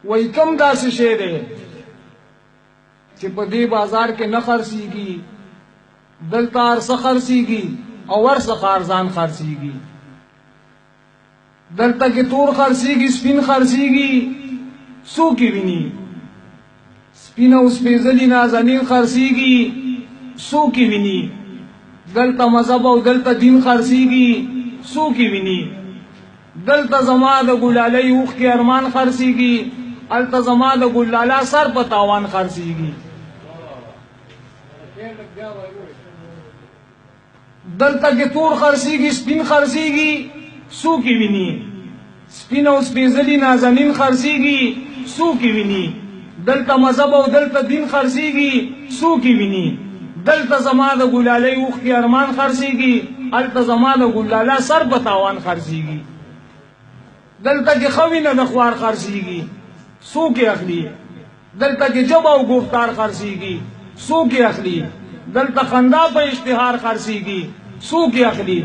وای کم داسې شی دی چې په دې بازار کې نه خرڅېږي، دلته هر څه خرڅېږي او ورڅخه ارزان خرڅېږي. دلته کې تور خرڅېږي، سپین خرڅېږي، څوک یې ویني؟ سپین او سپېڅلي نازنین خرڅېږي، څوک یې ویني؟ دلته مذهب او دلته دین خرڅېږي، څوک یې ویني؟ دلته زما د ګلالۍ اوښکې ارمان خرڅېږي، هلته زما د ګلاله سر په تاوان خرڅېږي. دلته کې تور خرڅېږي، سپین خرڅېږي، څوک یې ویني؟ سپین او سپېڅلي نازنین خرڅېږي، څوک یې ویني؟ دلته مذهب او دلته دین خرڅېږي، څوک یې ویني؟ دلته زما د ګلالۍ اوښکې ارمان خرڅېږي، هلته زما د ګلاله سر په تاوان خرڅېږي. دلته کې ښه وینه د خوار خرڅېږي، څوک یې اخلي؟ دلته کې ژبه او گفتار خرڅېږي، څوک یې اخلي؟ دلته خندا په اشتهار خرڅېږي، څوک یې اخلي؟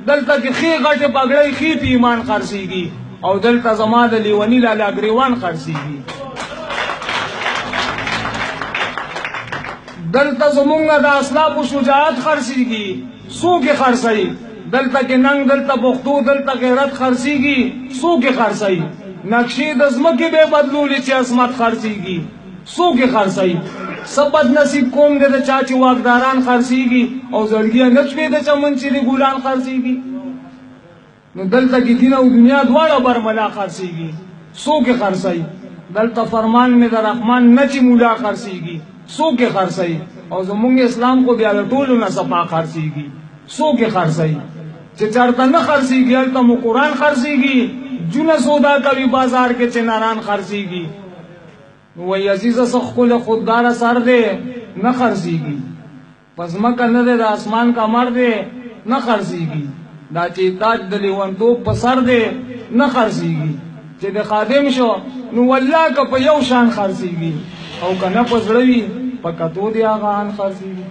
دلته کې ښې غټې پګړۍ ښې په ایمان خرڅېږي او دلته زما د لیوني لالا ګریوان خرڅېږي. دلته زمونږ د اسلافو شجاعت خرڅېږي، څوک یې خرڅوي؟ دلته کې ننګ، دلته پښتو، دلته غیرت خرڅېږي، څوک یې خرڅوي؟ نقشې د ځمکې به بدلولې چې عصمت خرڅېږي، څوک یې خرڅوي؟ څه بد نصیب قوم دی د چا چې واکداران خرڅېږي او زړګیه نه شوې د چمن چې د ګلان خرڅېږي. نو دلته کې دین او دنیا دواړه برملا خرڅېږي، څوک یې خرڅوي؟ دلته فرمان مې د رحمان نه چې مولا خرڅېږي، څوک یې خرڅوي؟ او زمونږ اسلام خو بیا د ټولو نه صفا خرڅېږي، څوک یې خرڅوي؟ چې چېرته نه خرڅېږي هلته مو قرآن خرڅېږي، جونه سودا کوي بازار کې چې ناران خرڅېږي. وای عزیزه څه ښکلی خودداره سر دی، نه خرڅېږي. په ځمکه نه دی، د اسمان کمر دی، نه خرڅېږي. دا چې تاج د لیونتوب په سر دی، نه خرڅېږي. چې د خادم شو نو والله که په یو شان خرڅېږي او که نه په زړه وي په کتو دی هغه ان خرڅېږي.